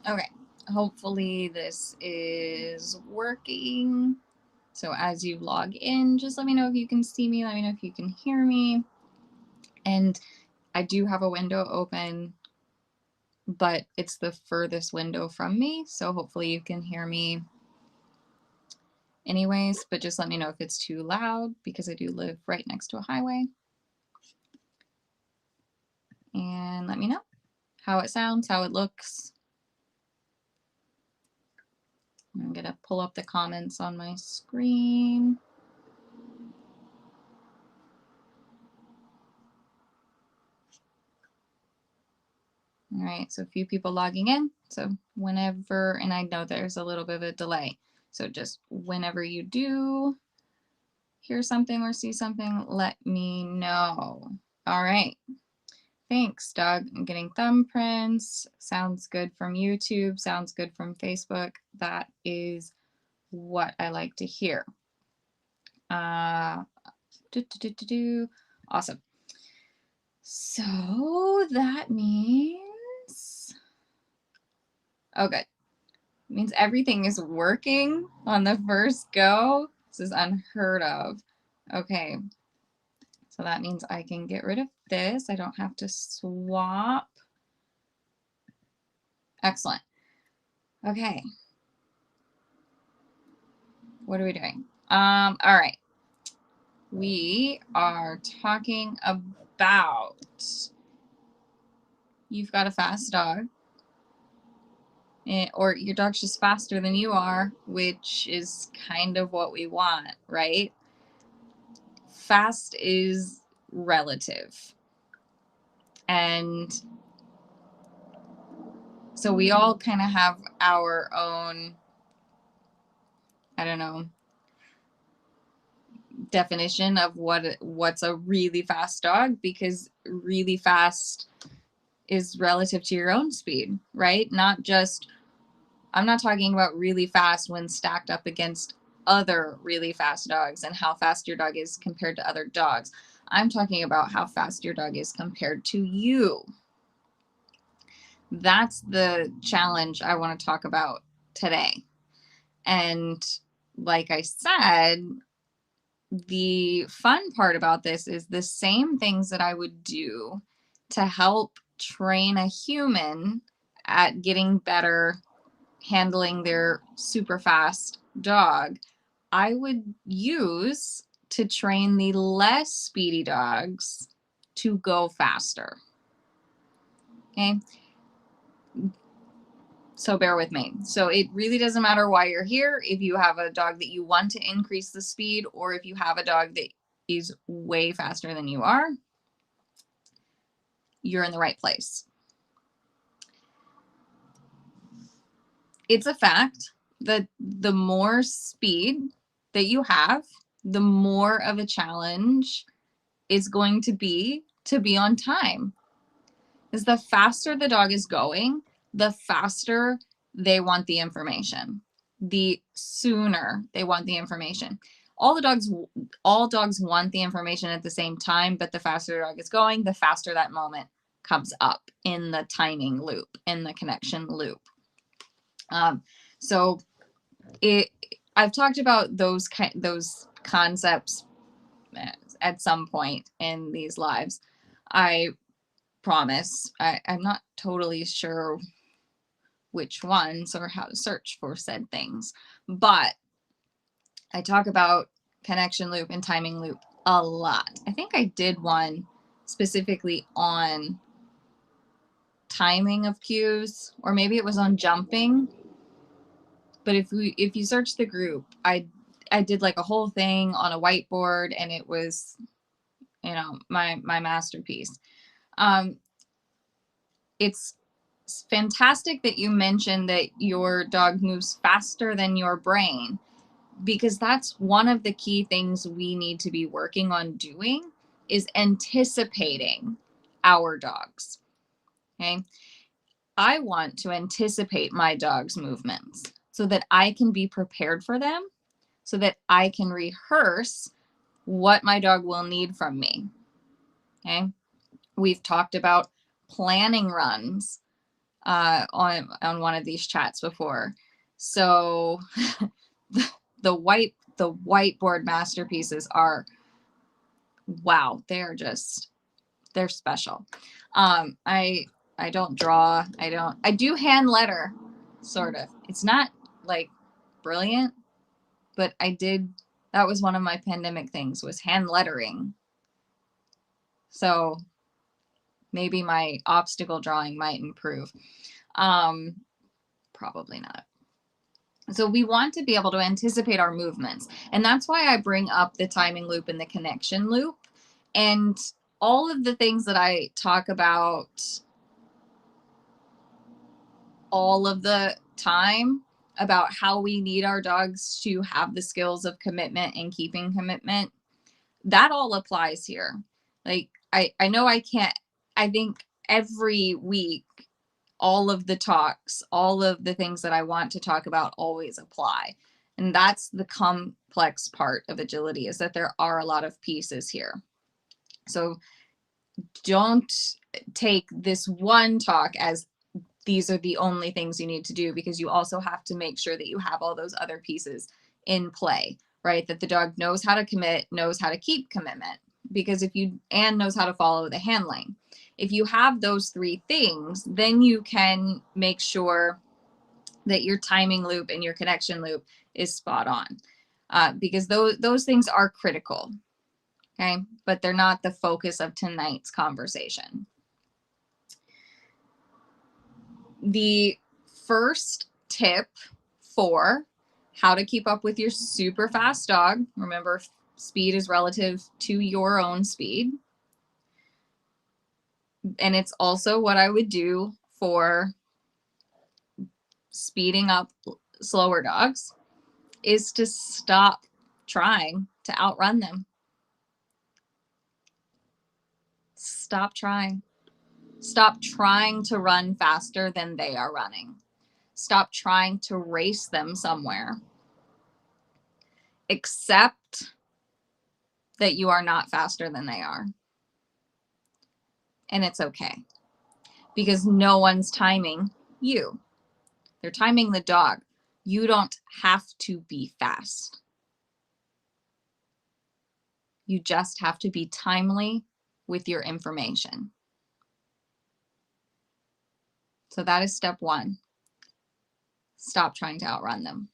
Okay, hopefully this is working. So as you log in, just let me know if you can see me, let me know if you can hear me. And I do have a window open, but it's the furthest window from me, so hopefully you can hear me anyways, but just let me know if it's too loud because I do live right next to a highway. And let me know how it sounds, how it looks. I'm gonna pull up the comments on my screen. All right, so a few people logging in. So whenever, and I know there's a little bit of a delay. So just whenever you do hear something or see something, let me know. All right. Thanks, Doug. I'm getting thumbprints. Sounds good from YouTube. Sounds good from Facebook. That is what I like to hear. Awesome. So that means, oh, good. It means everything is working on the first go. This is unheard of. Okay. So that means I can get rid of this. I don't have to swap. Excellent. Okay. What are we doing? All right. We are talking about, you've got a fast dog, or your dog's just faster than you are, which is kind of what we want, right? Fast is relative. And so we all kind of have our own, I don't know, definition of what's a really fast dog, because really fast is relative to your own speed, right? Not just, I'm not talking about really fast when stacked up against other really fast dogs and how fast your dog is compared to other dogs. I'm talking about how fast your dog is compared to you. That's the challenge I want to talk about today. And like I said, the fun part about this is the same things that I would do to help train a human at getting better handling their super fast dog, I would use to train the less speedy dogs to go faster. Okay. So bear with me. So it really doesn't matter why you're here. If you have a dog that you want to increase the speed, or if you have a dog that is way faster than you are, you're in the right place. It's a fact that the more speed that you have, the more of a challenge it's going to be on time. Because the faster the dog is going, the faster they want the information, the sooner they want the information. All dogs want the information at the same time, but the faster the dog is going, the faster that moment comes up in the timing loop, in the connection loop. So I've talked about those concepts at some point in these lives. I promise. I'm not totally sure which ones or how to search for said things, but I talk about connection loop and timing loop a lot. I think I did one specifically on timing of cues, or maybe it was on jumping. But if you search the group, I did like a whole thing on a whiteboard, and it was, you know, my masterpiece. It's fantastic that you mentioned that your dog moves faster than your brain, because that's one of the key things we need to be working on doing, is anticipating our dogs. Okay. I want to anticipate my dog's movements so that I can be prepared for them, so that I can rehearse what my dog will need from me. Okay. We've talked about planning runs. on one of these chats before. So the whiteboard masterpieces are, wow, they're special. I don't draw. I do hand letter, sort of. It's not like brilliant, but that was one of my pandemic things, was hand lettering. So maybe my obstacle drawing might improve. Probably not. So we want to be able to anticipate our movements. And that's why I bring up the timing loop and the connection loop. And all of the things that I talk about all of the time about how we need our dogs to have the skills of commitment and keeping commitment, that all applies here. Like, I know I think every week, all of the talks, all of the things that I want to talk about always apply. And that's the complex part of agility, is that there are a lot of pieces here. So don't take this one talk as these are the only things you need to do, because you also have to make sure that you have all those other pieces in play, right? That the dog knows how to commit, knows how to keep commitment, because and knows how to follow the handling. If you have those three things, then you can make sure that your timing loop and your connection loop is spot on, because those things are critical, okay? But they're not the focus of tonight's conversation. The first tip for how to keep up with your super fast dog, remember, speed is relative to your own speed. And it's also what I would do for speeding up slower dogs, is to stop trying to outrun them. Stop trying. Stop trying to run faster than they are running. Stop trying to race them somewhere. Accept that you are not faster than they are. And it's okay, because no one's timing you. They're timing the dog. You don't have to be fast. You just have to be timely with your information. So that is step one. Stop trying to outrun them.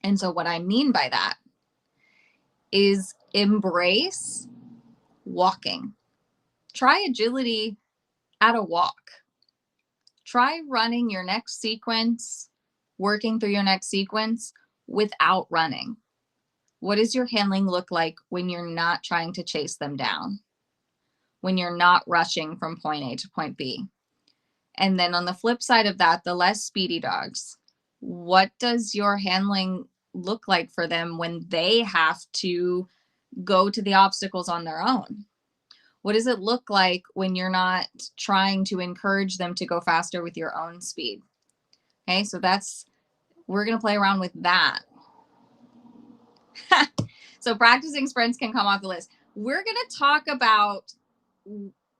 And so what I mean by that is embrace walking. Try agility at a walk. Try running your next sequence, working through your next sequence without running. What does your handling look like when you're not trying to chase them down? When you're not rushing from point A to point B? And then on the flip side of that, the less speedy dogs, what does your handling look like for them when they have to go to the obstacles on their own? What does it look like when you're not trying to encourage them to go faster with your own speed? Okay, so we're going to play around with that. So practicing sprints can come off the list. We're going to talk about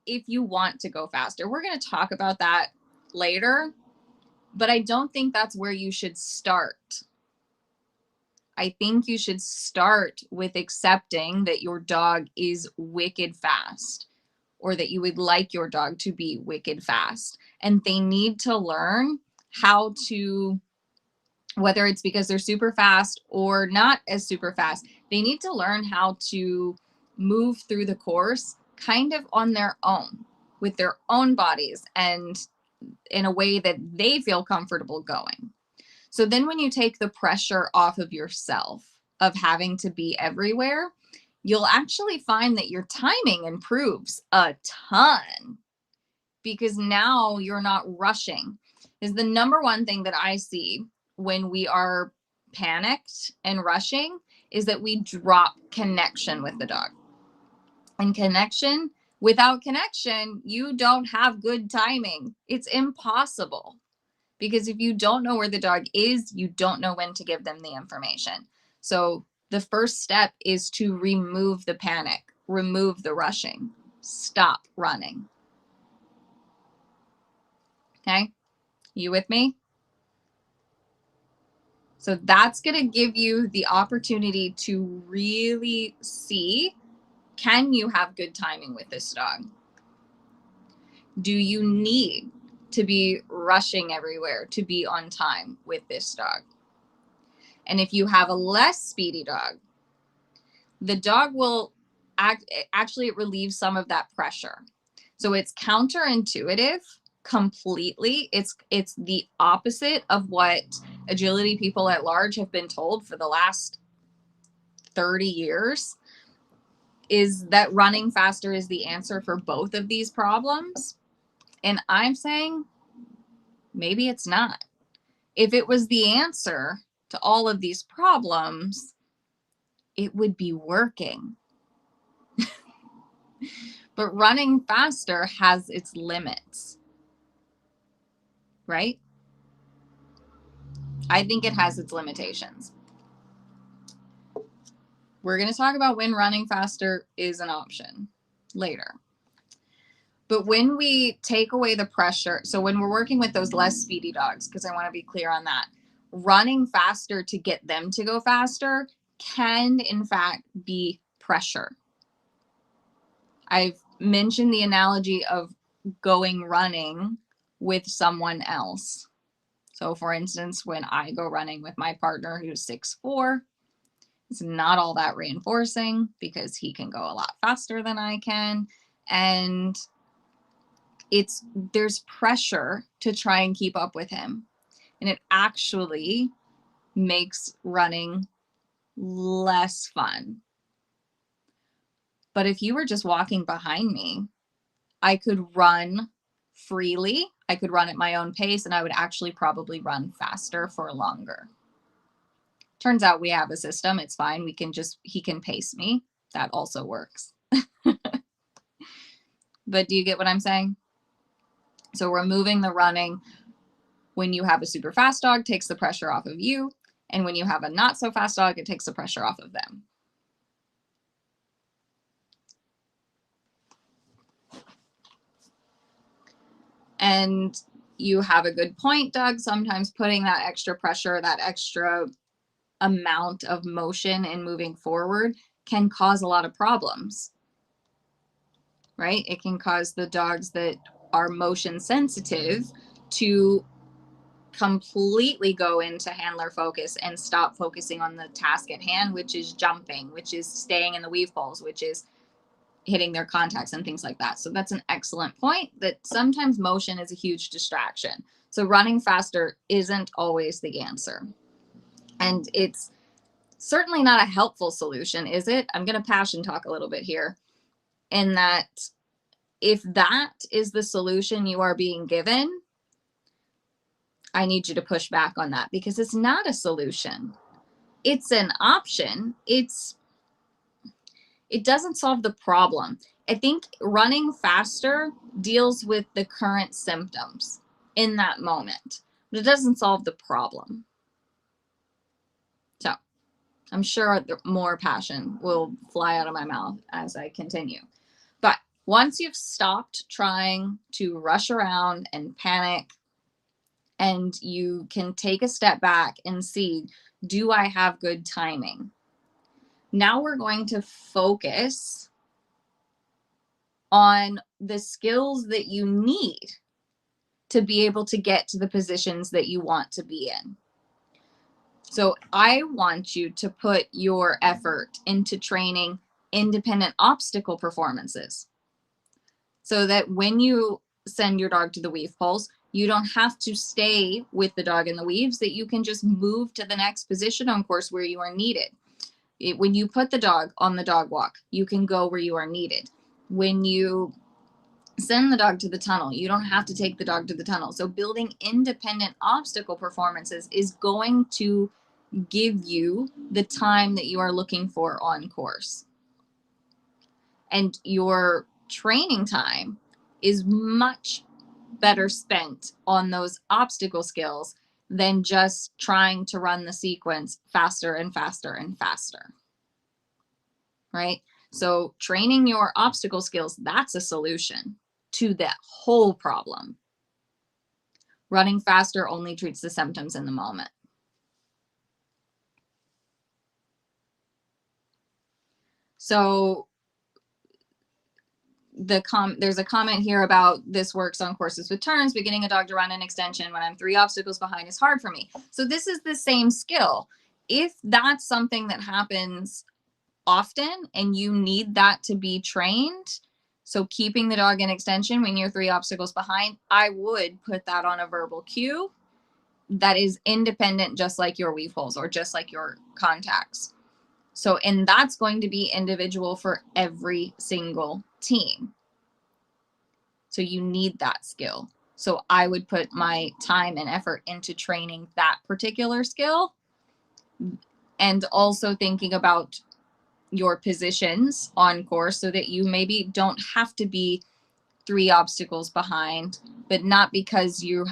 if you want to go faster. We're going to talk about that later, but I don't think that's where you should start. I think you should start with accepting that your dog is wicked fast, or that you would like your dog to be wicked fast. And they need to learn how to, whether it's because they're super fast or not as super fast, they need to learn how to move through the course kind of on their own, with their own bodies, and in a way that they feel comfortable going. So then when you take the pressure off of yourself of having to be everywhere, you'll actually find that your timing improves a ton, because now you're not rushing. Is the number one thing that I see when we are panicked and rushing is that we drop connection with the dog. And without connection, you don't have good timing. It's impossible. Because if you don't know where the dog is, you don't know when to give them the information. So the first step is to remove the panic, remove the rushing, stop running. Okay? You with me? So that's going to give you the opportunity to really see, can you have good timing with this dog? Do you need to be rushing everywhere to be on time with this dog? And if you have a less speedy dog, the dog will actually, it relieves some of that pressure. So it's counterintuitive completely. It's the opposite of what agility people at large have been told for the last 30 years, is that running faster is the answer for both of these problems. And I'm saying maybe it's not. If it was the answer to all of these problems, it would be working. But running faster has its limits, right? I think it has its limitations. We're going to talk about when running faster is an option later. But when we take away the pressure, so when we're working with those less speedy dogs, because I want to be clear on that, running faster to get them to go faster can, in fact, be pressure. I've mentioned the analogy of going running with someone else. So for instance, when I go running with my partner who's 6'4", it's not all that reinforcing because he can go a lot faster than I can. And there's pressure to try and keep up with him. And it actually makes running less fun. But if you were just walking behind me, I could run freely. I could run at my own pace, and I would actually probably run faster for longer. Turns out we have a system. It's fine. He can pace me. That also works. But do you get what I'm saying? So removing the running when you have a super fast dog takes the pressure off of you. And when you have a not so fast dog, it takes the pressure off of them. And you have a good point, Doug. Sometimes putting that extra pressure, that extra amount of motion and moving forward can cause a lot of problems, right? It can cause the dogs that are motion sensitive to completely go into handler focus and stop focusing on the task at hand, which is jumping, which is staying in the weave poles, which is hitting their contacts and things like that. So that's an excellent point, that sometimes motion is a huge distraction. So running faster isn't always the answer. And it's certainly not a helpful solution, is it? I'm going to passion talk a little bit here, in that if that is the solution you are being given, I need you to push back on that, because it's not a solution. It's an option. It doesn't solve the problem. I think running faster deals with the current symptoms in that moment, but it doesn't solve the problem. So I'm sure more passion will fly out of my mouth as I continue. But once you've stopped trying to rush around and panic, and you can take a step back and see, do I have good timing? Now we're going to focus on the skills that you need to be able to get to the positions that you want to be in. So I want you to put your effort into training independent obstacle performances, so that when you send your dog to the weave poles, you don't have to stay with the dog in the weaves, that you can just move to the next position on course where you are needed. When you put the dog on the dog walk, you can go where you are needed. When you send the dog to the tunnel, you don't have to take the dog to the tunnel. So building independent obstacle performances is going to give you the time that you are looking for on course. And your training time is much better spent on those obstacle skills than just trying to run the sequence faster and faster and faster, right? So training your obstacle skills, that's a solution to that whole problem. Running faster only treats the symptoms in the moment. So there's a comment here about this works on courses with turns. Beginning a dog to run an extension when I'm 3 obstacles behind is hard for me. So this is the same skill. If that's something that happens often and you need that to be trained, so keeping the dog in extension when you're 3 obstacles behind, I would put that on a verbal cue that is independent, just like your weave holes or just like your contacts. So, and that's going to be individual for every single team. So you need that skill. So I would put my time and effort into training that particular skill, and also thinking about your positions on course so that you maybe don't have to be 3 obstacles behind, but not because you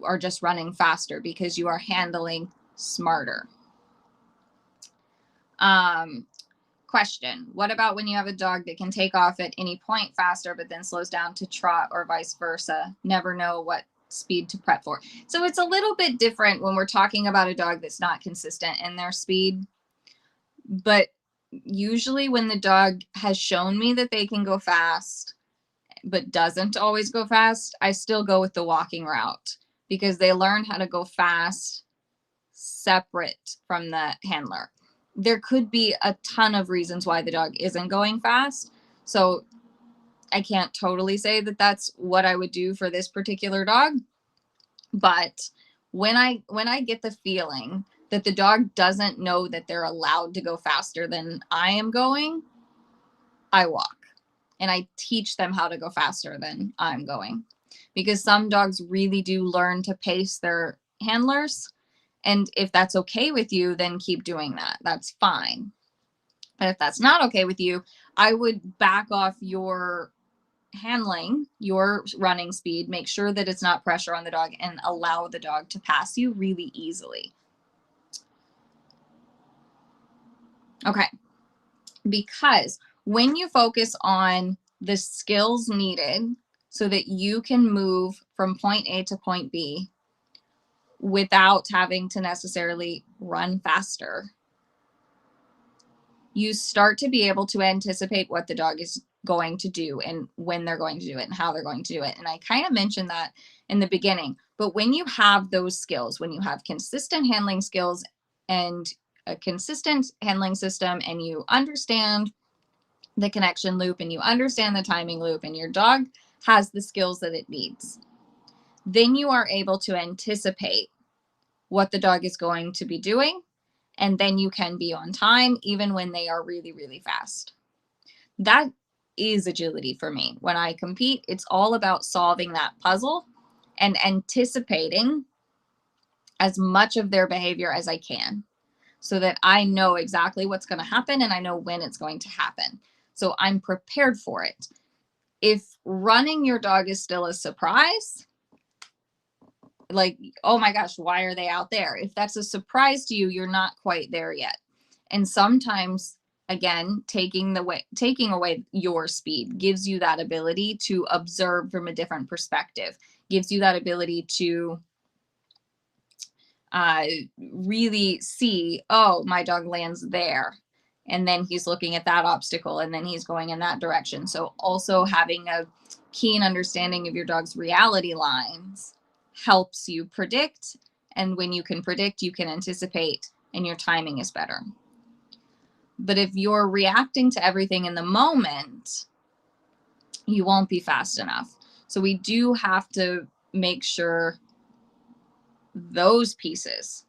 are just running faster, because you are handling smarter. Question: what about when you have a dog that can take off at any point faster but then slows down to trot, or vice versa? Never know what speed to prep for. So it's a little bit different when we're talking about a dog that's not consistent in their speed. But usually when the dog has shown me that they can go fast but doesn't always go fast, I still go with the walking route, because they learn how to go fast separate from the handler. There could be a ton of reasons why the dog isn't going fast. So I can't totally say that that's what I would do for this particular dog. But when I get the feeling that the dog doesn't know that they're allowed to go faster than I am going, I walk. And I teach them how to go faster than I'm going. Because some dogs really do learn to pace their handlers. And if that's okay with you, then keep doing that. That's fine. But if that's not okay with you, I would back off your handling, your running speed, make sure that it's not pressure on the dog, and allow the dog to pass you really easily. Okay. Because when you focus on the skills needed so that you can move from point A to point B without having to necessarily run faster, you start to be able to anticipate what the dog is going to do and when they're going to do it and how they're going to do it. And I kind of mentioned that in the beginning, but when you have those skills, when you have consistent handling skills and a consistent handling system, and you understand the connection loop and you understand the timing loop, and your dog has the skills that it needs, then you are able to anticipate what the dog is going to be doing. And then you can be on time even when they are really, really fast. That is agility for me. When I compete, it's all about solving that puzzle and anticipating as much of their behavior as I can, so that I know exactly what's going to happen and I know when it's going to happen. So I'm prepared for it. If running your dog is still a surprise, like, oh my gosh, why are they out there? If that's a surprise to you, you're not quite there yet. And sometimes, again, taking away your speed gives you that ability to observe from a different perspective, gives you that ability to really see, oh, my dog lands there, and then he's looking at that obstacle, and then he's going in that direction. So also having a keen understanding of your dog's reality lines helps you predict. And when you can predict, you can anticipate, and your timing is better. But if you're reacting to everything in the moment, you won't be fast enough. So we do have to make sure those pieces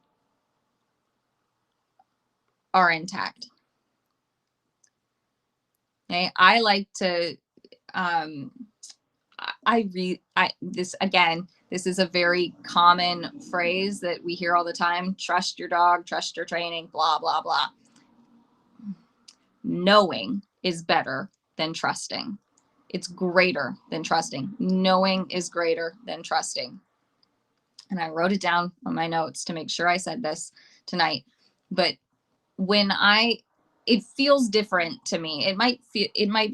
are intact. Okay, I like to this is a very common phrase that we hear all the time: trust your dog, trust your training, blah blah blah. Knowing is better than trusting. It's greater than trusting. Knowing is greater than trusting. And I wrote it down on my notes to make sure I said this tonight. But it feels different to me. It might be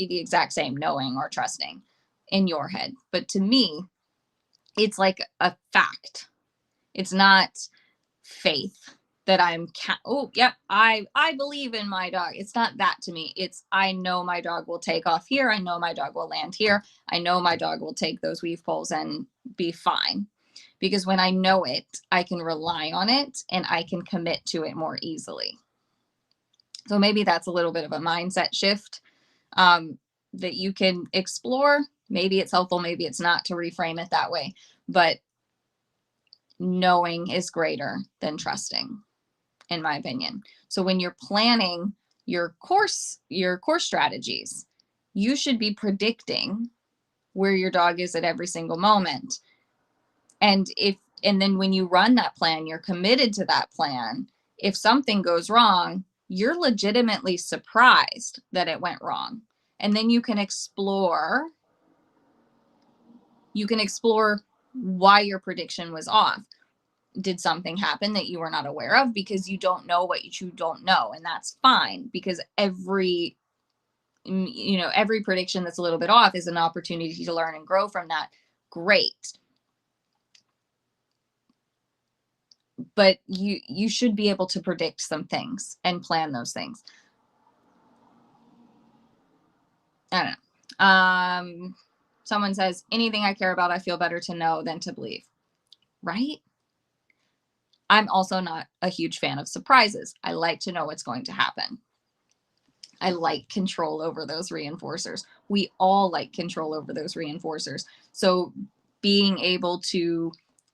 the exact same, knowing or trusting, in your head. But to me, it's like a fact. It's not faith that oh, yep, I believe in my dog. It's not that to me. It's, I know my dog will take off here. I know my dog will land here. I know my dog will take those weave poles and be fine. Because when I know it, I can rely on it and I can commit to it more easily. So maybe that's a little bit of a mindset shift that you can explore. Maybe it's helpful, maybe it's not, to reframe it that way. But knowing is greater than trusting, in my opinion. So when you're planning your course strategies, you should be predicting where your dog is at every single moment. And then when you run that plan, you're committed to that plan. If something goes wrong, you're legitimately surprised that it went wrong. And then you can explore why your prediction was off. Did something happen that you were not aware of? Because you don't know what you don't know. And that's fine, because every prediction that's a little bit off is an opportunity to learn and grow from that. Great. But you should be able to predict some things and plan those things. I don't know. Someone says, anything I care about, I feel better to know than to believe. Right? I'm also not a huge fan of surprises. I like to know what's going to happen. I like control over those reinforcers. We all like control over those reinforcers. So being able to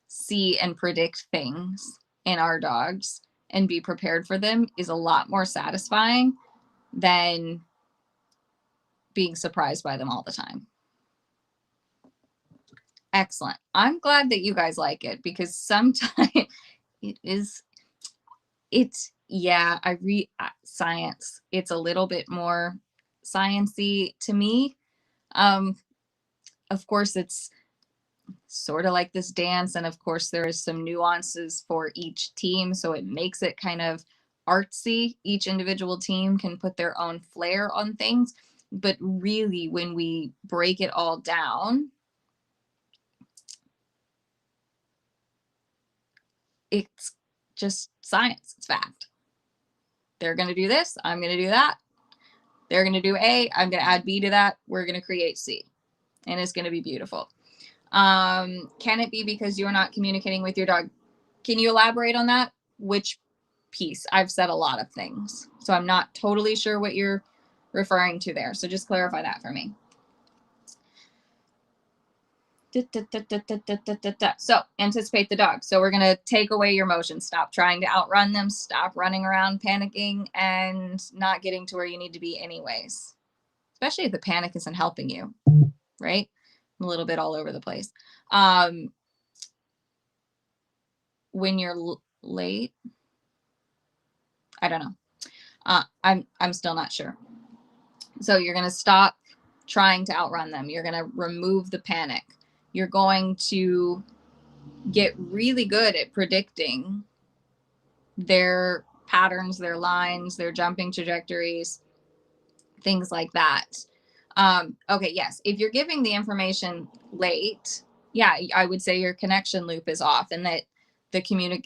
see and predict things in our dogs and be prepared for them is a lot more satisfying than being surprised by them all the time. Excellent. I'm glad that you guys like it, because sometimes yeah, I read science. It's a little bit more science-y to me. Of course, it's sort of like this dance, and of course there is some nuances for each team, so it makes it kind of artsy. Each individual team can put their own flair on things, but really when we break it all down, it's just science. It's fact. They're going to do this, I'm going to do that. They're going to do A, I'm going to add B to that. We're going to create C, and it's going to be beautiful. Can it be because you're not communicating with your dog? Can you elaborate on that? Which piece? I've said a lot of things, so I'm not totally sure what you're referring to there. So just clarify that for me. So anticipate the dog. So we're going to take away your motion. Stop trying to outrun them. Stop running around panicking and not getting to where you need to be anyways, especially if the panic isn't helping you, right? I'm a little bit all over the place. When you're late, I don't know. I'm still not sure. So you're going to stop trying to outrun them. You're going to remove the panic. You're going to get really good at predicting their patterns, their lines, their jumping trajectories, things like that. Okay, yes. If you're giving the information late, yeah, I would say your connection loop is off, and that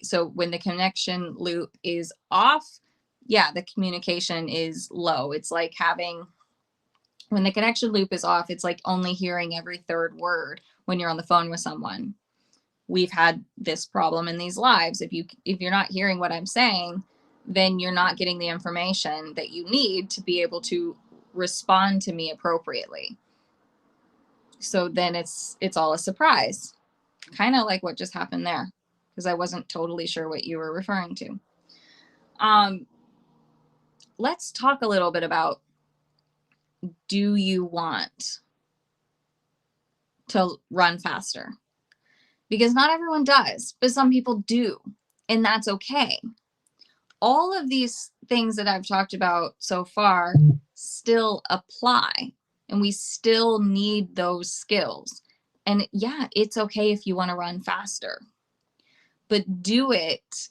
so when the connection loop is off, yeah, the communication is low. It's like when the connection loop is off, it's like only hearing every third word when you're on the phone with someone. We've had this problem in these lives. If you're not hearing what I'm saying, then you're not getting the information that you need to be able to respond to me appropriately. So then it's all a surprise, kind of like what just happened there, because I wasn't totally sure what you were referring to. Let's talk a little bit about, do you want to run faster? Because not everyone does, but some people do, and that's okay. All of these things that I've talked about so far still apply, and we still need those skills. And yeah, it's okay if you want to run faster, but do it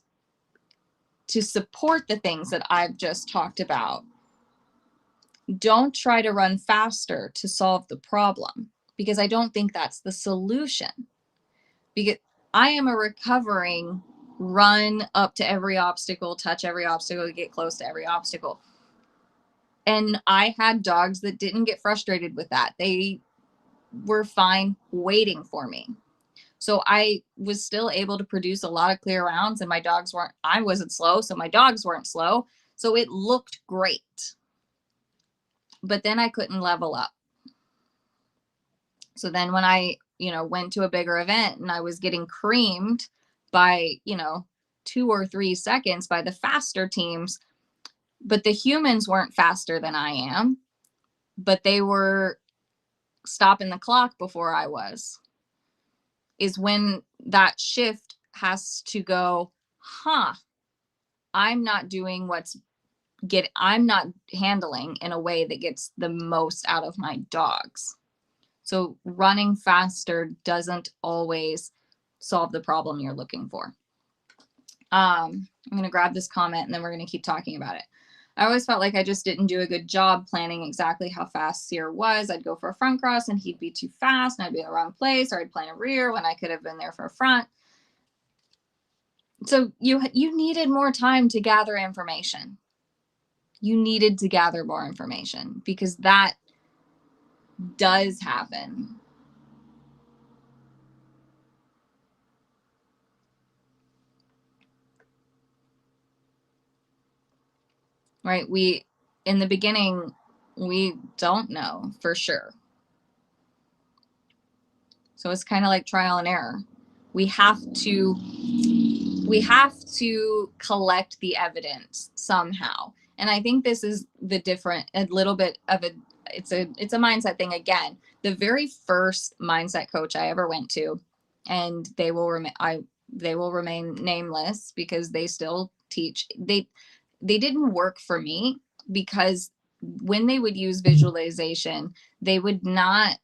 to support the things that I've just talked about. Don't try to run faster to solve the problem, because I don't think that's the solution. because I am a recovering run up to every obstacle, touch every obstacle, get close to every obstacle. And I had dogs that didn't get frustrated with that. They were fine waiting for me. So I was still able to produce a lot of clear rounds, and I wasn't slow, so my dogs weren't slow. So it looked great. But then I couldn't level up. So then when I, went to a bigger event and I was getting creamed by, 2 or 3 seconds by the faster teams, but the humans weren't faster than I am, but they were stopping the clock before I was, is when that shift has to go, I'm not doing I'm not handling in a way that gets the most out of my dogs. So running faster doesn't always solve the problem you're looking for. I'm going to grab this comment and then we're going to keep talking about it. I always felt like I just didn't do a good job planning exactly how fast Sear was. I'd go for a front cross and he'd be too fast and I'd be in the wrong place, or I'd plan a rear when I could have been there for a front. So you needed more time to gather information. You needed to gather more information because that does happen. Right? In the beginning, we don't know for sure. So it's kind of like trial and error. We have to collect the evidence somehow. And I think this is a little bit of it's a mindset thing again. The very first mindset coach I ever went to, and they will remain nameless because they still teach. They didn't work for me because when they would use visualization, they weren't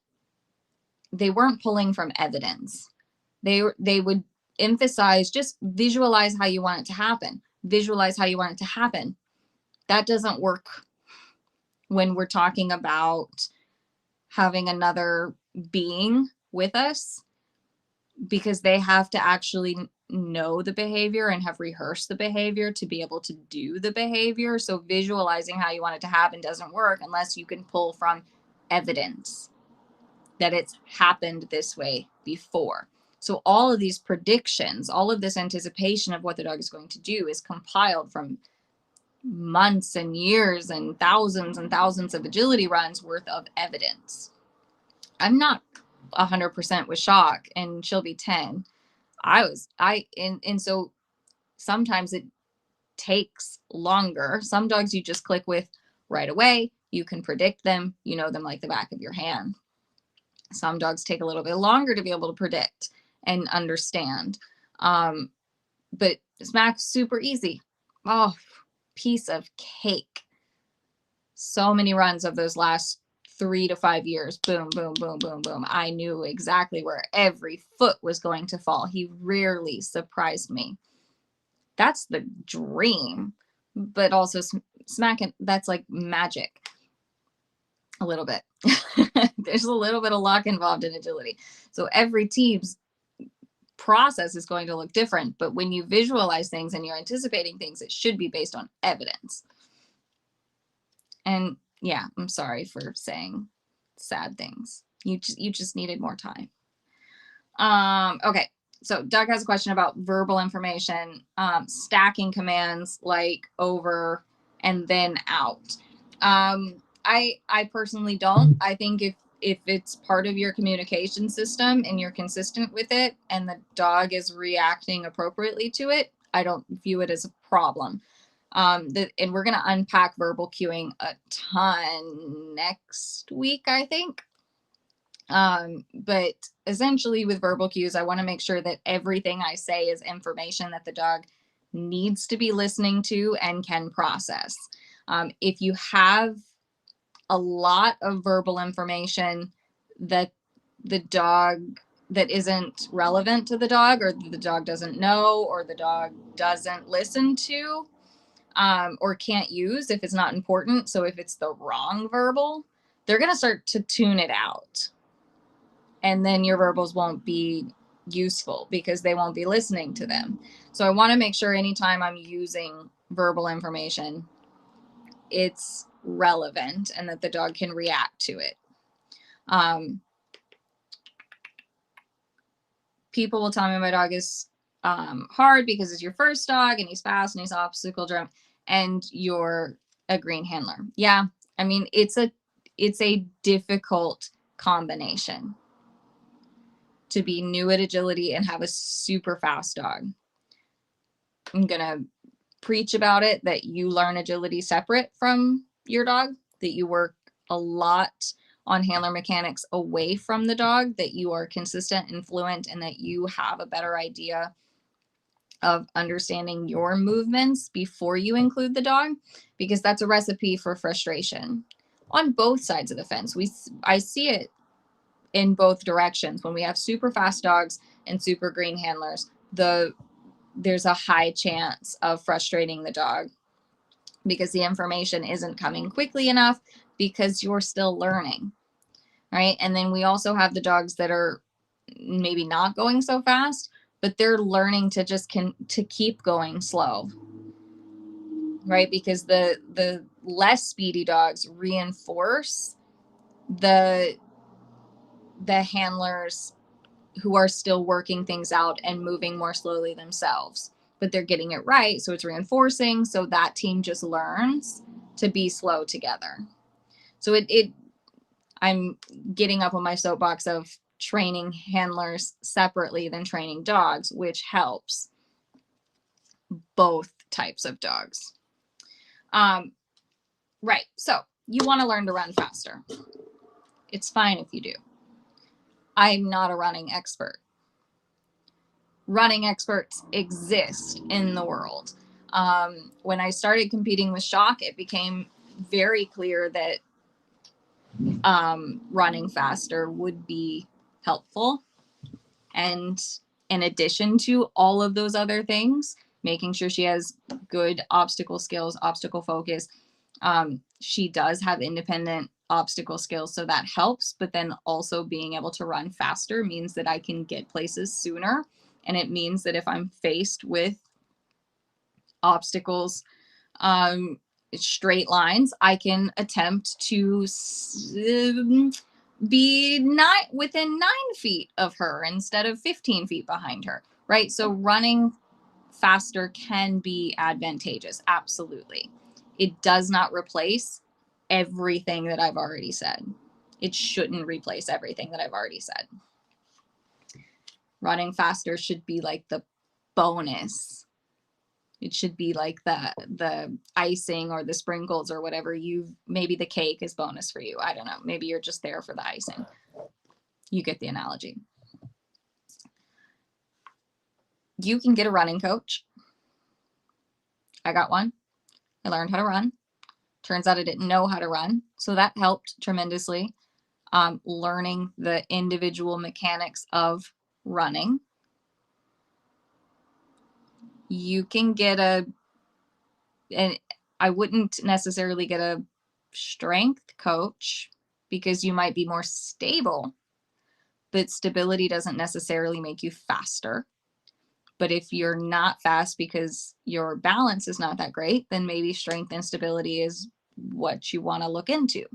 pulling from evidence. They would emphasize just visualize how you want it to happen. Visualize how you want it to happen. That doesn't work when we're talking about having another being with us, because they have to actually know the behavior and have rehearsed the behavior to be able to do the behavior. So visualizing how you want it to happen doesn't work unless you can pull from evidence that it's happened this way before. So all of these predictions, all of this anticipation of what the dog is going to do is compiled from months and years and thousands of agility runs worth of evidence. I'm not 100% with Shock, and she'll be 10. And so sometimes it takes longer. Some dogs you just click with right away. You can predict them. You know them like the back of your hand. Some dogs take a little bit longer to be able to predict and understand. But Smack's super easy. Oh, piece of cake. So many runs of those last 3 to 5 years. Boom, boom, boom, boom, boom. I knew exactly where every foot was going to fall. He rarely surprised me. That's the dream. But also Smack, that's like magic. A little bit. There's a little bit of luck involved in agility. So every team's process is going to look different. But when you visualize things and you're anticipating things, it should be based on evidence. And yeah, I'm sorry for saying sad things. You just needed more time. Okay. So Doug has a question about verbal information, stacking commands like over and then out. I personally don't. I think if it's part of your communication system and you're consistent with it and the dog is reacting appropriately to it, I don't view it as a problem. And we're going to unpack verbal cueing a ton next week, I think. But essentially with verbal cues, I want to make sure that everything I say is information that the dog needs to be listening to and can process. If you have a lot of verbal information that isn't relevant to the dog, or the dog doesn't know, or the dog doesn't listen to, or can't use if it's not important. So if it's the wrong verbal, they're going to start to tune it out. And then your verbals won't be useful because they won't be listening to them. So I want to make sure anytime I'm using verbal information, it's relevant and that the dog can react to it. People will tell me my dog is hard because it's your first dog and he's fast and he's obstacle jump and you're a green handler. Yeah, I mean, it's a difficult combination to be new at agility and have a super fast dog. I'm gonna preach about it that you learn agility separate from your dog, that you work a lot on handler mechanics away from the dog, that you are consistent and fluent, and that you have a better idea of understanding your movements before you include the dog, because that's a recipe for frustration on both sides of the fence. I see it in both directions. When we have super fast dogs and super green handlers, there's a high chance of frustrating the dog because the information isn't coming quickly enough because you're still learning, right? And then we also have the dogs that are maybe not going so fast, but they're learning to just to keep going slow, right? Because the less speedy dogs reinforce the handlers who are still working things out and moving more slowly themselves, but they're getting it right. So it's reinforcing. So that team just learns to be slow together. So I'm getting up on my soapbox of training handlers separately than training dogs, which helps both types of dogs. Right. So you want to learn to run faster. It's fine if you do. I'm not a running expert. Running experts exist in the world. When I started competing with shock, it became very clear that running faster would be helpful. And in addition to all of those other things, making sure she has good obstacle skills, obstacle focus. She does have independent obstacle skills, so that helps. But then also being able to run faster means that I can get places sooner. And it means that if I'm faced with obstacles, straight lines, I can attempt to be not within 9 feet of her instead of 15 feet behind her, right? So running faster can be advantageous. Absolutely. It does not replace everything that I've already said. It shouldn't replace everything that I've already said. Running faster should be like the bonus. It should be like the icing or the sprinkles or whatever. Maybe the cake is bonus for you. I don't know. Maybe you're just there for the icing. You get the analogy. You can get a running coach. I got one. I learned how to run. Turns out I didn't know how to run. So that helped tremendously. Learning the individual mechanics of running. You can get and I wouldn't necessarily get a strength coach because you might be more stable, but stability doesn't necessarily make you faster. But if you're not fast because your balance is not that great, then maybe strength and stability is what you want to look into.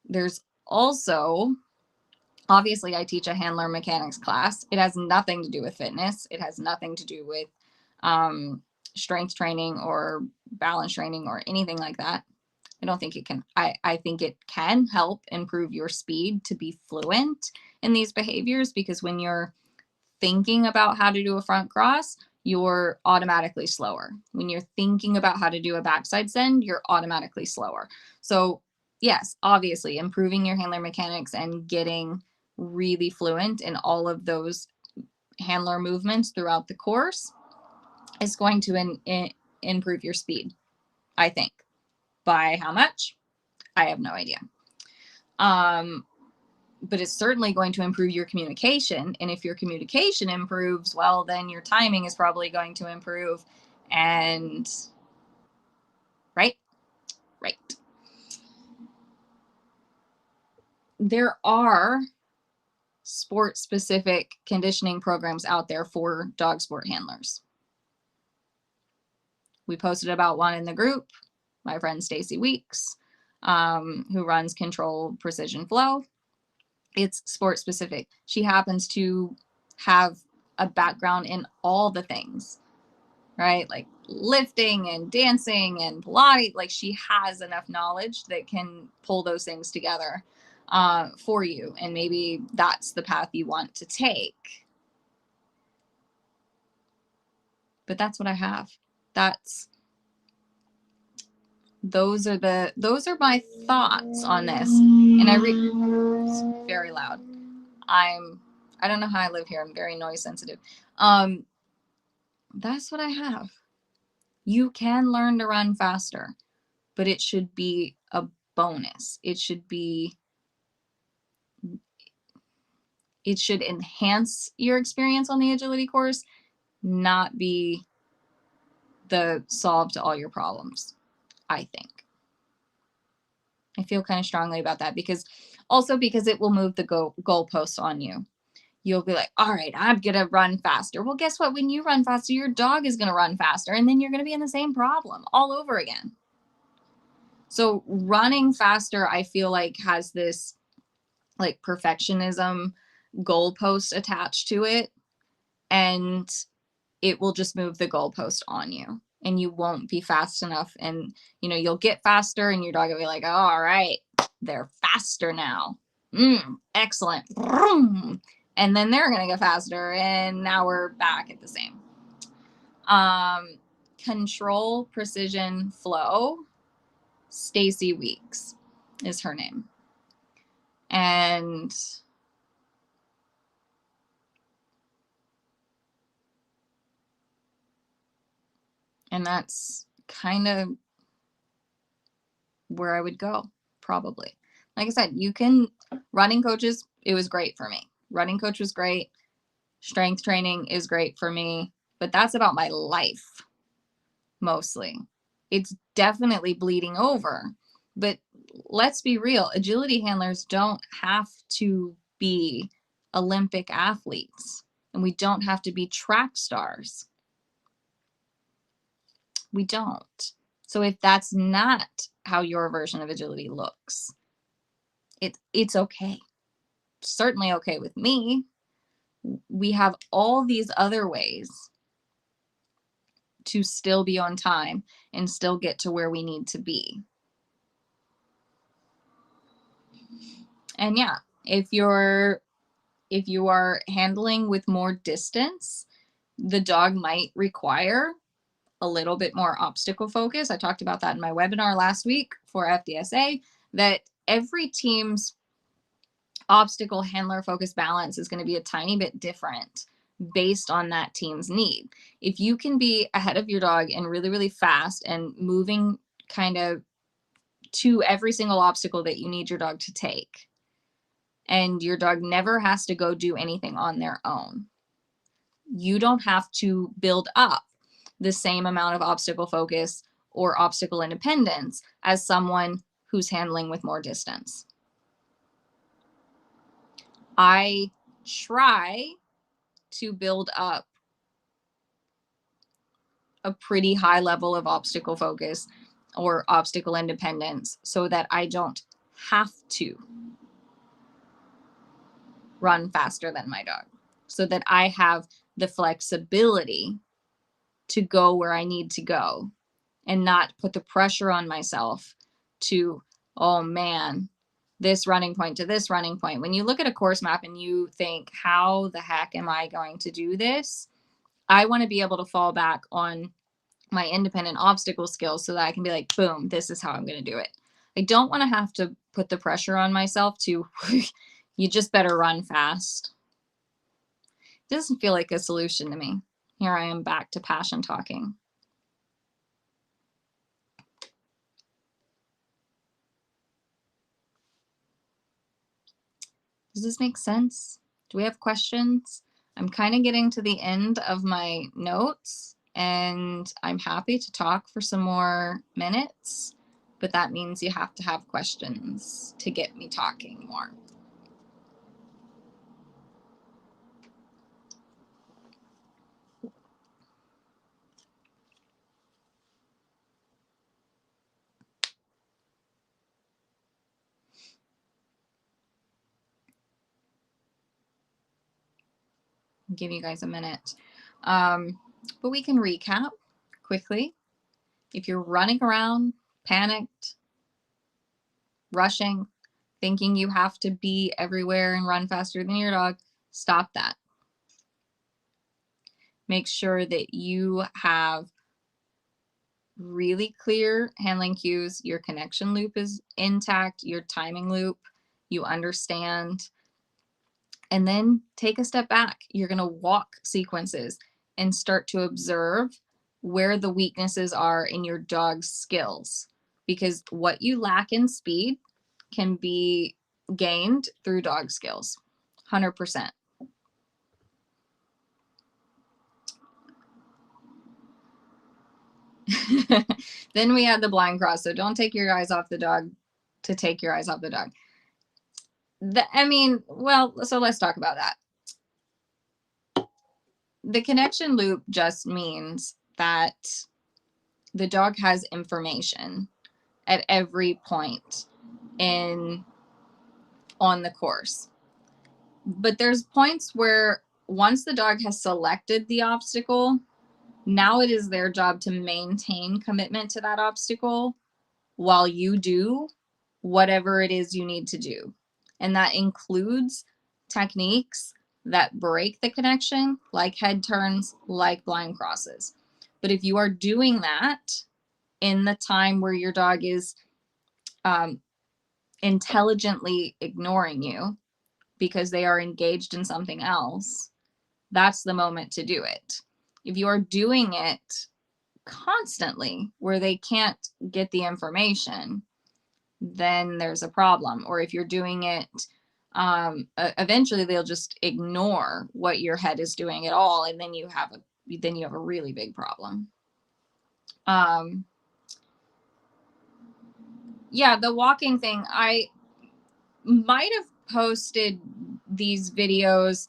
There's also, obviously, I teach a handler mechanics class. It has nothing to do with fitness. It has nothing to do with strength training or balance training or anything like that. I don't think it can. I think it can help improve your speed to be fluent in these behaviors, because when you're thinking about how to do a front cross, you're automatically slower. When you're thinking about how to do a backside send, you're automatically slower. So yes, obviously improving your handler mechanics and getting really fluent in all of those handler movements throughout the course is going to improve your speed, I think. By how much? I have no idea. But it's certainly going to improve your communication. And if your communication improves, well, then your timing is probably going to improve. And right. There are sport-specific conditioning programs out there for dog sport handlers. We posted about one in the group. My friend Stacy Weeks, who runs Control Precision Flow. It's sport specific. She happens to have a background in all the things, right? Like lifting and dancing and Pilates. Like she has enough knowledge that can pull those things together for you. And maybe that's the path you want to take. But that's what I have. Those are my thoughts on this. And it's very loud. I don't know how I live here. I'm very noise sensitive. That's what I have. You can learn to run faster, but it should be a bonus. It should enhance your experience on the agility course, not be the solve to all your problems, I think. I feel kind of strongly about that because it will move the goalpost on you. You'll be like, all right, I'm going to run faster. Well, guess what? When you run faster, your dog is going to run faster, and then you're going to be in the same problem all over again. So running faster, I feel like has this like perfectionism goalpost attached to it, and it will just move the goalpost on you, and you won't be fast enough. And, you'll get faster and your dog will be like, oh, all right, they're faster now. Excellent. And then they're going to get faster. And now we're back at the same. Control Precision Flow. Stacy Weeks is her name. And that's kind of where I would go, probably. Like I said, running coaches, it was great for me. Running coach was great. Strength training is great for me, but that's about my life, mostly. It's definitely bleeding over, but let's be real. Agility handlers don't have to be Olympic athletes, and we don't have to be track stars. We don't. So if that's not how your version of agility looks, it's okay. Certainly okay with me. We have all these other ways to still be on time and still get to where we need to be. And yeah, if you are handling with more distance, the dog might require a little bit more obstacle focus. I talked about that in my webinar last week for FDSA, that every team's obstacle handler focus balance is going to be a tiny bit different based on that team's need. If you can be ahead of your dog and really, really fast and moving kind of to every single obstacle that you need your dog to take, and your dog never has to go do anything on their own, you don't have to build up the same amount of obstacle focus or obstacle independence as someone who's handling with more distance. I try to build up a pretty high level of obstacle focus or obstacle independence so that I don't have to run faster than my dog, so that I have the flexibility to go where I need to go and not put the pressure on myself to, oh man, this running point to this running point. When you look at a course map and you think, how the heck am I going to do this? I want to be able to fall back on my independent obstacle skills so that I can be like, boom, this is how I'm going to do it. I don't want to have to put the pressure on myself to, you just better run fast. It doesn't feel like a solution to me. Here I am back to passion talking. Does this make sense? Do we have questions? I'm kind of getting to the end of my notes, and I'm happy to talk for some more minutes, but that means you have to have questions to get me talking more. I'll give you guys a minute. But we can recap quickly. If you're running around, panicked, rushing, thinking you have to be everywhere and run faster than your dog, stop that. Make sure that you have really clear handling cues. Your connection loop is intact, your timing loop, you understand. And then take a step back. You're going to walk sequences and start to observe where the weaknesses are in your dog's skills. Because what you lack in speed can be gained through dog skills. 100%. Then we had the blind cross. So don't take your eyes off the dog to take your eyes off the dog. So let's talk about that. The connection loop just means that the dog has information at every point on the course. But there's points where once the dog has selected the obstacle, now it is their job to maintain commitment to that obstacle while you do whatever it is you need to do. And that includes techniques that break the connection, like head turns, like blind crosses. But if you are doing that in the time where your dog is intelligently ignoring you because they are engaged in something else, that's the moment to do it. If you are doing it constantly where they can't get the information, then there's a problem. Or if you're doing it, eventually they'll just ignore what your head is doing at all, and then you have a really big problem. Yeah, the walking thing, I might have posted these videos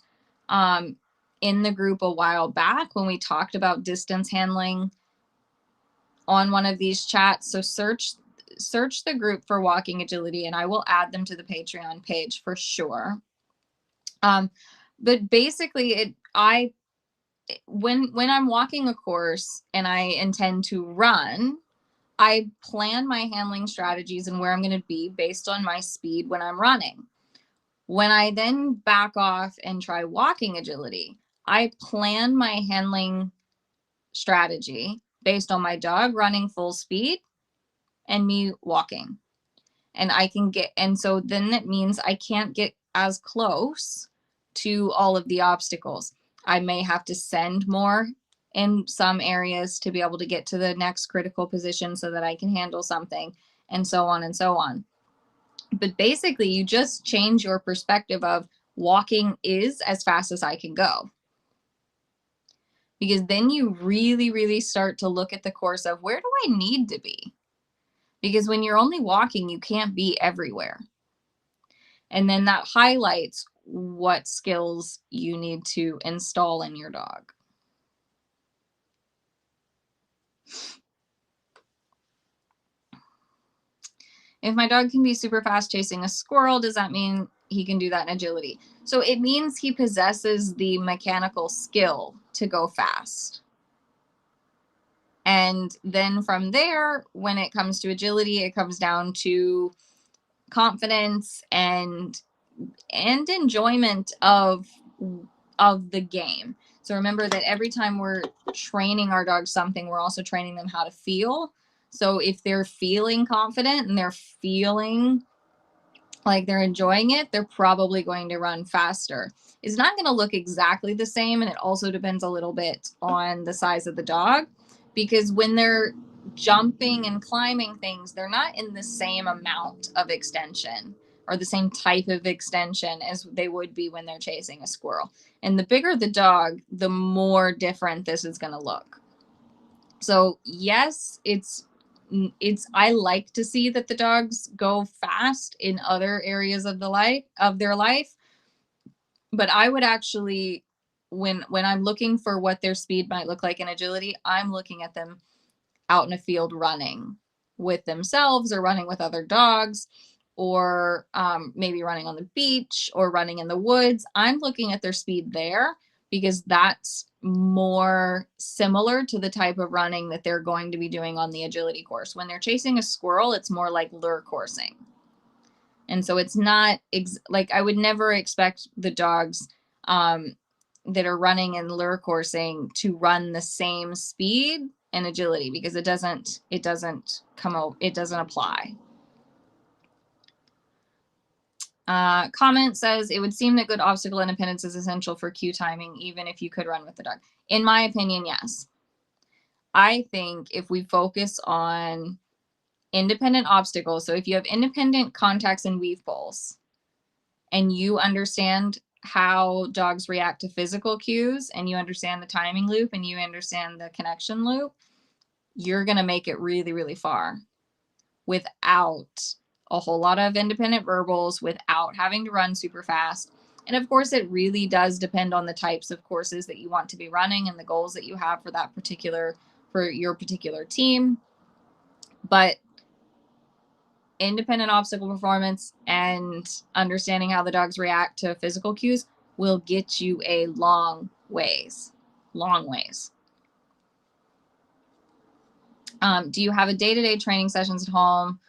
in the group a while back when we talked about distance handling on one of these chats. So search the group for walking agility, and I will add them to the Patreon page for sure. But basically when I'm walking a course and I intend to run, I plan my handling strategies and where I'm going to be based on my speed when I'm running. When I then back off and try walking agility, I plan my handling strategy based on my dog running full speed and me walking. And so then that means I can't get as close to all of the obstacles. I may have to send more in some areas to be able to get to the next critical position so that I can handle something, and so on and so on. But basically, you just change your perspective of walking is as fast as I can go. Because then you really, really start to look at the course of where do I need to be? Because when you're only walking, you can't be everywhere. And then that highlights what skills you need to install in your dog. If my dog can be super fast chasing a squirrel, does that mean he can do that in agility? So it means he possesses the mechanical skill to go fast. And then from there, when it comes to agility, it comes down to confidence and enjoyment of the game. So remember that every time we're training our dogs something, we're also training them how to feel. So if they're feeling confident and they're feeling like they're enjoying it, they're probably going to run faster. It's not going to look exactly the same, and it also depends a little bit on the size of the dog, because when they're jumping and climbing things, they're not in the same amount of extension or the same type of extension as they would be when they're chasing a squirrel. And the bigger the dog, the more different this is going to look. So yes, I like to see that the dogs go fast in other areas of their life, but I would actually, when I'm looking for what their speed might look like in agility, I'm looking at them out in a field running with themselves or running with other dogs, or maybe running on the beach or running in the woods. I'm looking at their speed there because that's more similar to the type of running that they're going to be doing on the agility course. When they're chasing a squirrel, it's more like lure coursing. And so it's not like I would never expect the dogs that are running and lure coursing to run the same speed and agility, because it doesn't apply. Comment says, it would seem that good obstacle independence is essential for cue timing, even if you could run with the dog. In my opinion, yes. I think if we focus on independent obstacles, so if you have independent contacts and weave poles, and you understand how dogs react to physical cues, and you understand the timing loop, and you understand the connection loop, you're going to make it really, really far without a whole lot of independent verbals, without having to run super fast. And of course, it really does depend on the types of courses that you want to be running and the goals that you have for your particular team. But independent obstacle performance and understanding how the dogs react to physical cues will get you a long ways. Do you have a day-to-day training sessions at home,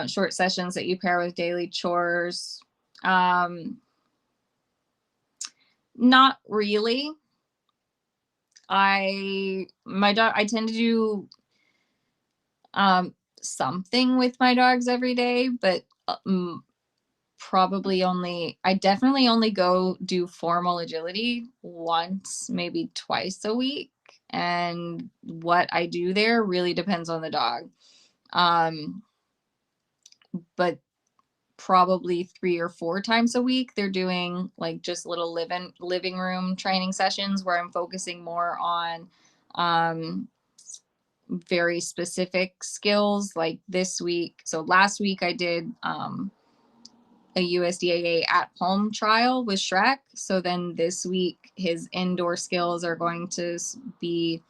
short sessions that you pair with daily chores? Not really. I tend to do something with my dogs every day, but I definitely only go do formal agility once, maybe twice a week. And what I do there really depends on the dog. But probably 3 or 4 times a week, they're doing like just little living room training sessions where I'm focusing more on very specific skills. Like this week, so last week I did a USDAA at home trial with Shrek. So then this week his indoor skills are going to be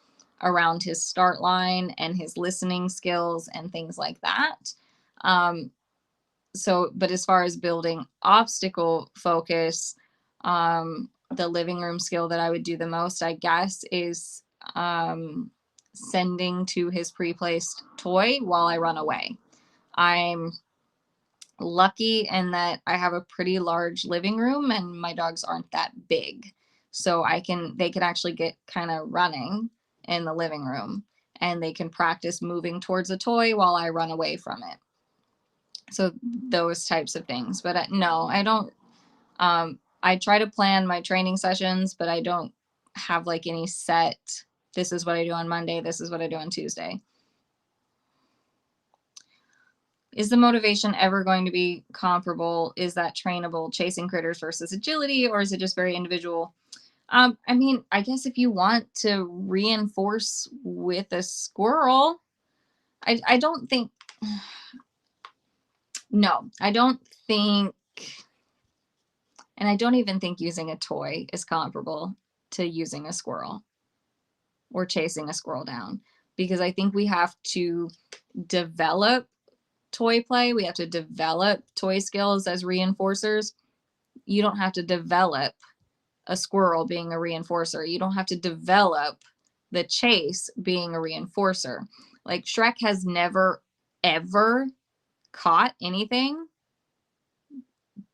around his start line and his listening skills and things like that. But as far as building obstacle focus, the living room skill that I would do the most, I guess, is sending to his pre-placed toy while I run away. I'm lucky in that I have a pretty large living room and my dogs aren't that big. So they can actually get kind of running in the living room, and they can practice moving towards a toy while I run away from it. So those types of things. But no, I don't. I try to plan my training sessions, but I don't have like any set, this is what I do on Monday, this is what I do on Tuesday. Is the motivation ever going to be comparable? Is that trainable, chasing critters versus agility, or is it just very individual? I mean, I guess if you want to reinforce with a squirrel, I don't think, no, I don't think, and I don't even think using a toy is comparable to using a squirrel or chasing a squirrel down, because I think we have to develop toy play. We have to develop toy skills as reinforcers. You don't have to develop a squirrel being a reinforcer. You don't have to develop the chase being a reinforcer. Like Shrek has never, ever caught anything,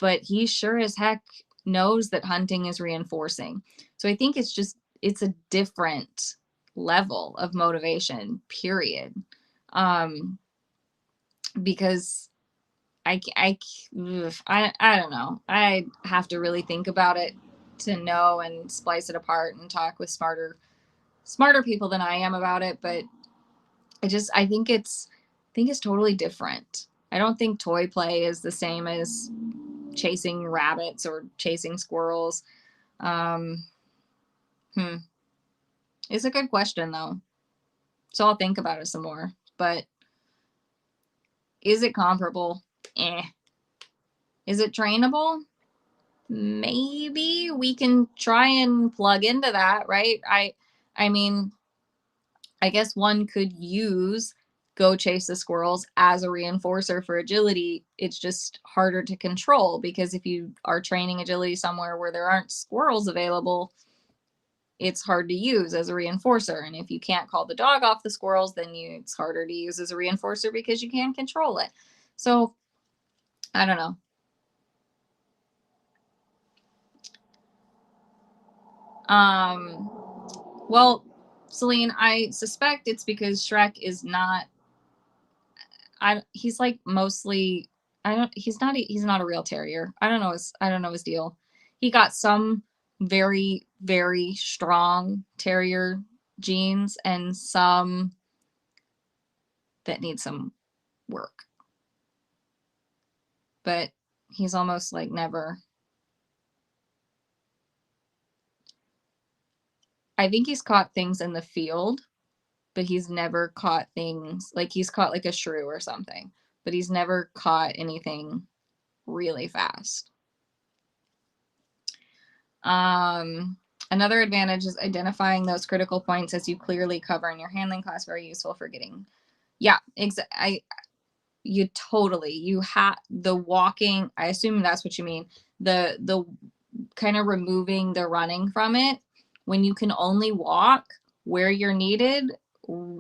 but he sure as heck knows that hunting is reinforcing. So I think it's a different level of motivation, period. Because I don't know. I have to really think about it to know and splice it apart and talk with smarter people than I am about it. But I think it's totally different. I don't think toy play is the same as chasing rabbits or chasing squirrels. It's a good question though. So I'll think about it some more. But is it comparable? Is it trainable? Maybe we can try and plug into that, right? I mean, I guess one could use go chase the squirrels as a reinforcer for agility. It's just harder to control, because if you are training agility somewhere where there aren't squirrels available, it's hard to use as a reinforcer. And if you can't call the dog off the squirrels, then it's harder to use as a reinforcer because you can't control it. So I don't know. Well, Celine, I suspect it's because Shrek is not, he's like mostly, he's not a real terrier. I don't know his deal. He got some very, very strong terrier genes and some that need some work. But he's almost like never. I think he's caught things in the field, but he's never caught things like he's caught like a shrew or something, but he's never caught anything really fast. Another advantage is identifying those critical points as you clearly cover in your handling class. Very useful for getting. Yeah, you totally, you have the walking. I assume that's what you mean. The kind of removing the running from it. When you can only walk where you're needed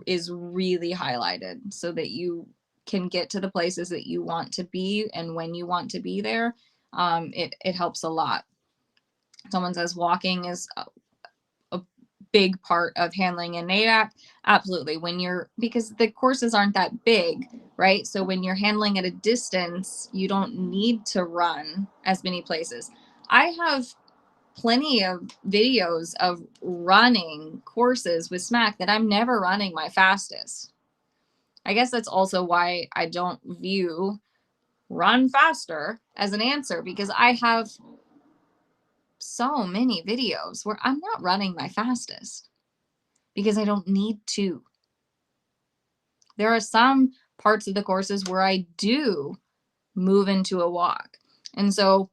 is really highlighted so that you can get to the places that you want to be and when you want to be there. It helps a lot. Someone says walking is a big part of handling in NADAC. Absolutely. Because the courses aren't that big, right? So when you're handling at a distance, you don't need to run as many places. I have plenty of videos of running courses with Smack that I'm never running my fastest. I guess that's also why I don't view run faster as an answer, because I have so many videos where I'm not running my fastest because I don't need to. There are some parts of the courses where I do move into a walk. And so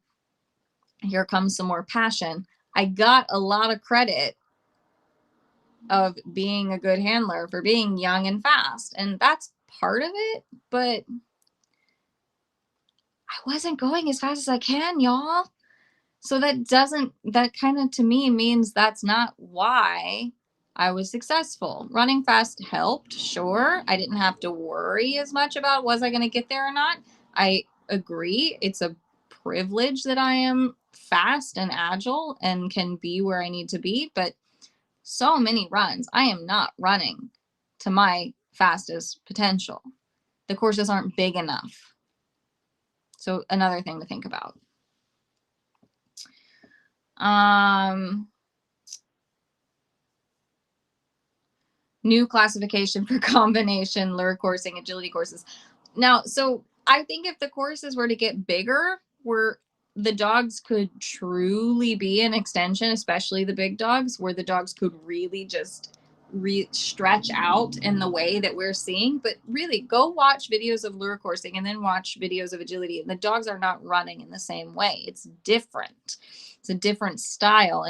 here comes some more passion. I got a lot of credit of being a good handler for being young and fast. And that's part of it, but I wasn't going as fast as I can, y'all. So that kind of to me means that's not why I was successful. Running fast helped, sure. I didn't have to worry as much about was I going to get there or not. I agree. It's a privilege that I am fast and agile and can be where I need to be, but so many runs, I am not running to my fastest potential. The courses aren't big enough. So another thing to think about. New classification for combination lure coursing, agility courses. Now, so I think if the courses were to get bigger, where the dogs could truly be an extension, especially the big dogs, where the dogs could really just stretch out in the way that we're seeing. But really, go watch videos of lure coursing and then watch videos of agility. And the dogs are not running in the same way. It's different. It's a different style.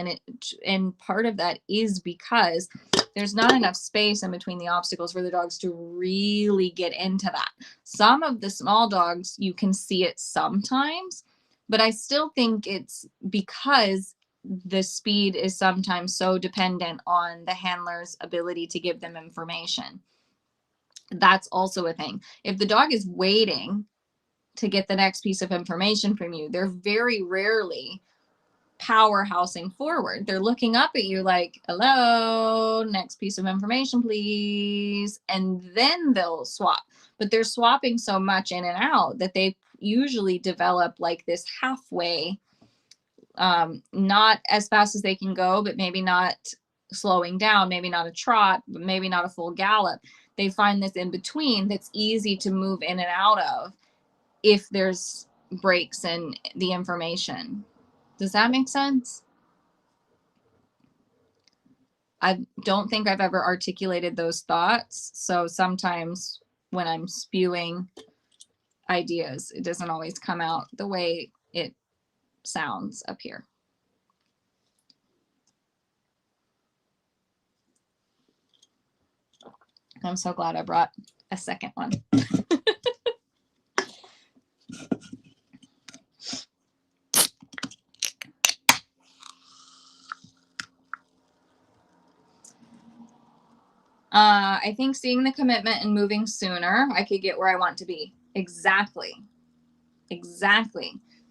And part of that is because there's not enough space in between the obstacles for the dogs to really get into that. Some of the small dogs, you can see it sometimes, but I still think it's because the speed is sometimes so dependent on the handler's ability to give them information. That's also a thing. If the dog is waiting to get the next piece of information from you, they're very rarely powerhousing forward. They're looking up at you like, hello, next piece of information, please. And then they'll swap. But they're swapping so much in and out that they usually develop like this halfway, not as fast as they can go, but maybe not slowing down, maybe not a trot, but maybe not a full gallop. They find this in between that's easy to move in and out of if there's breaks in the information. Does that make sense? I don't think I've ever articulated those thoughts. So sometimes when I'm spewing ideas, it doesn't always come out the way it sounds up here. I'm so glad I brought a second one. I think seeing the commitment and moving sooner, I could get where I want to be. Exactly.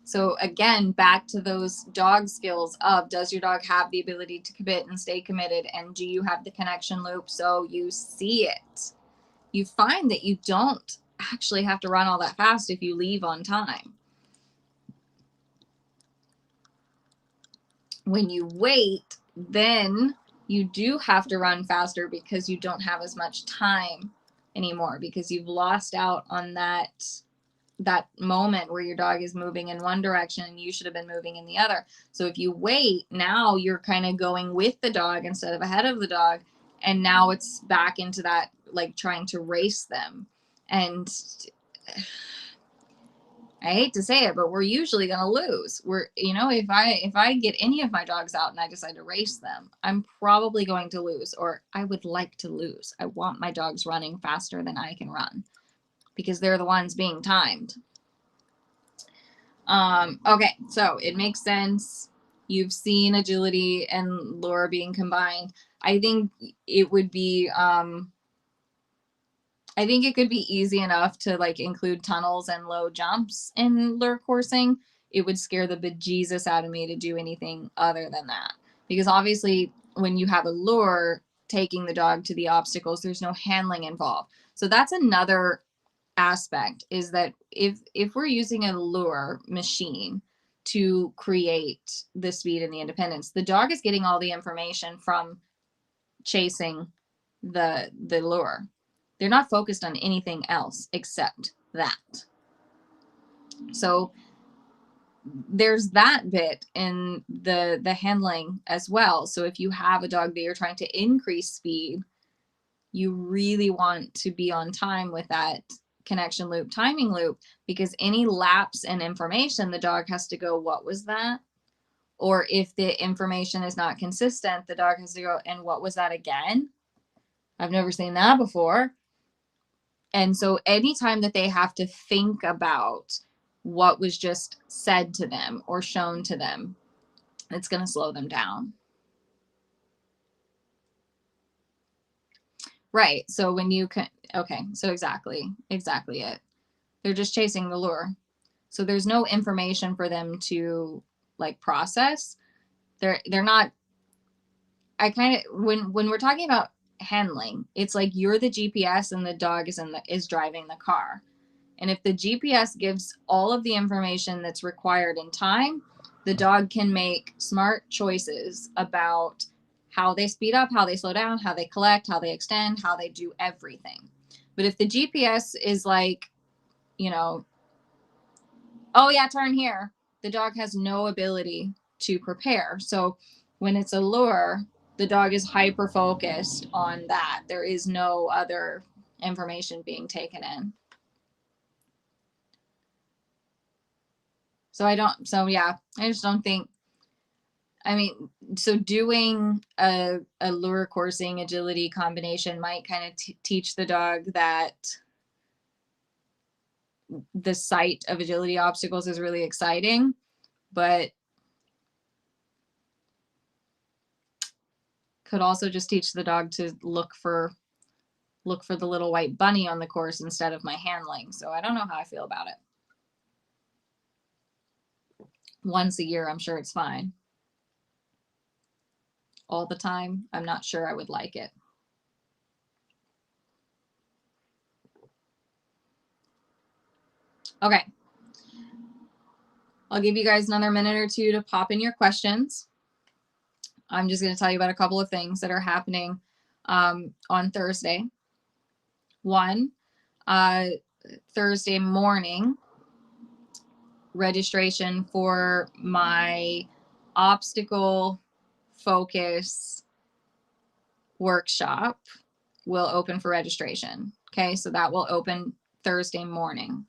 So again, back to those dog skills of, does your dog have the ability to commit and stay committed? And do you have the connection loop so you see it? You find that you don't actually have to run all that fast if you leave on time. When you wait, then you do have to run faster because you don't have as much time anymore, because you've lost out on that moment where your dog is moving in one direction and you should have been moving in the other. So if you wait, now you're kind of going with the dog instead of ahead of the dog. And now it's back into that, like, trying to race them. And I hate to say it, but we're usually going to lose. If I get any of my dogs out and I decide to race them, I'm probably going to lose, or I would like to lose. I want my dogs running faster than I can run because they're the ones being timed. Okay, so it makes sense. You've seen agility and lure being combined. I think it would be, I think it could be easy enough to like include tunnels and low jumps in lure coursing. It would scare the bejesus out of me to do anything other than that. Because obviously when you have a lure taking the dog to the obstacles, there's no handling involved. So that's another aspect, is that if we're using a lure machine to create the speed and the independence, the dog is getting all the information from chasing the lure. They're not focused on anything else except that. So there's that bit in the handling as well. So if you have a dog that you're trying to increase speed, you really want to be on time with that connection loop, timing loop, because any lapse in information, the dog has to go, what was that? Or if the information is not consistent, the dog has to go, and what was that again? I've never seen that before. And so anytime that they have to think about what was just said to them or shown to them, it's going to slow them down. Right. So when you can, okay, so exactly it. They're just chasing the lure. So there's no information for them to like process. They're not, I kind of, when we're talking about handling, it's like you're the GPS and the dog is driving the car. And if the GPS gives all of the information that's required in time, the dog can make smart choices about how they speed up, how they slow down, how they collect, how they extend, how they do everything. But if the GPS is like, oh yeah, turn here, the dog has no ability to prepare. So when it's a lure, the dog is hyper focused on that. There is no other information being taken in. So I just don't think, so doing a lure coursing agility combination might kind of teach the dog that the sight of agility obstacles is really exciting, but could also just teach the dog to look for the little white bunny on the course instead of my handling. So I don't know how I feel about it. Once a year, I'm sure it's fine. All the time, I'm not sure I would like it. Okay. I'll give you guys another minute or two to pop in your questions. I'm just going to tell you about a couple of things that are happening on Thursday. One, Thursday morning, registration for my obstacle focus workshop will open for registration. Okay, so that will open Thursday morning.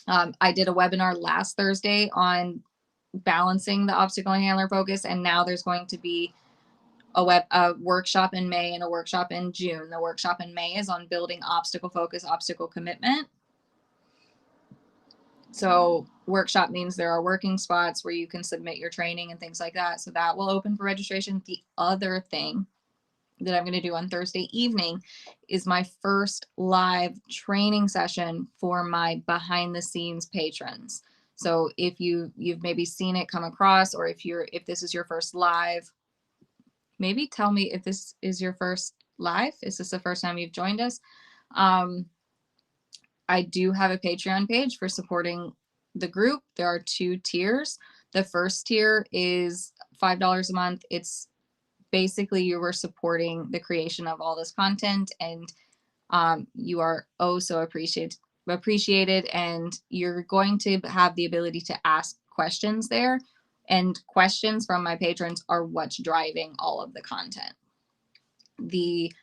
I did a webinar last Thursday on balancing the obstacle and handler focus, and now there's going to be a workshop in May and a workshop in June. The workshop in May is on building obstacle focus, obstacle commitment. So workshop means there are working spots where you can submit your training and things like that. So that will open for registration. The other thing that I'm going to do on Thursday evening is my first live training session for my behind the scenes patrons. So if you've maybe seen it come across, or if this is your first live, maybe tell me if this is your first live. Is this the first time you've joined us? I do have a Patreon page for supporting the group. There are 2 tiers. The first tier is $5 a month. It's basically you are supporting the creation of all this content, and you are oh so appreciated, and you're going to have the ability to ask questions there, and questions from my patrons are what's driving all of the content. The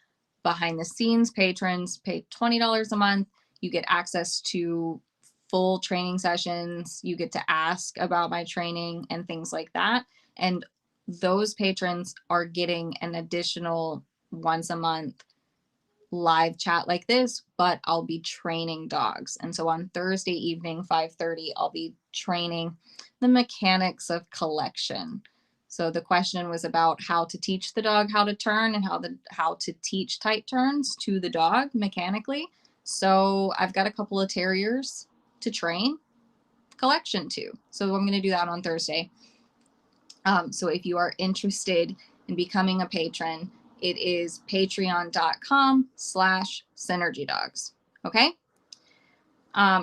behind the scenes patrons pay $20 a month. You get access to full training sessions. You get to ask about my training and things like that. And those patrons are getting an additional once a month live chat like this, but I'll be training dogs. And so on Thursday evening, 5:30, I'll be training the mechanics of collection. So the question was about how to teach the dog how to turn, and how to teach tight turns to the dog mechanically. So I've got a couple of terriers to train collection to. So I'm going to do that on Thursday. So if you are interested in becoming a patron, it is patreon.com/synergydogs. Okay.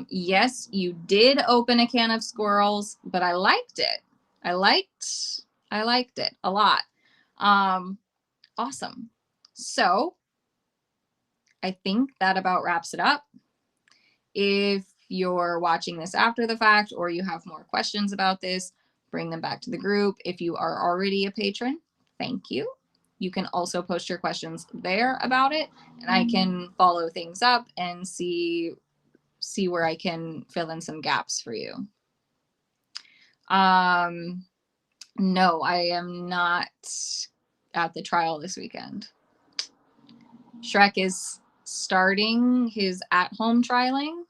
Yes, you did open a can of squirrels, but I liked it. I liked it a lot. Awesome. So I think that about wraps it up. If you're watching this after the fact, or you have more questions about this, bring them back to the group. If you are already a patron, thank you. You can also post your questions there about it, and I can follow things up and see where I can fill in some gaps for you. No, I am not at the trial this weekend. Shrek is starting his at-home trialing,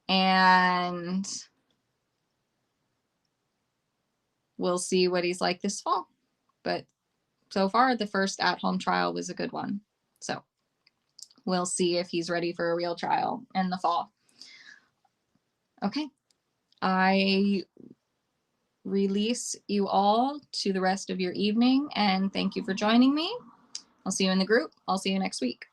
and we'll see what he's like this fall. But so far, the first at-home trial was a good one. So we'll see if he's ready for a real trial in the fall. Okay. I release you all to the rest of your evening, and thank you for joining me. I'll see you in the group. I'll see you next week.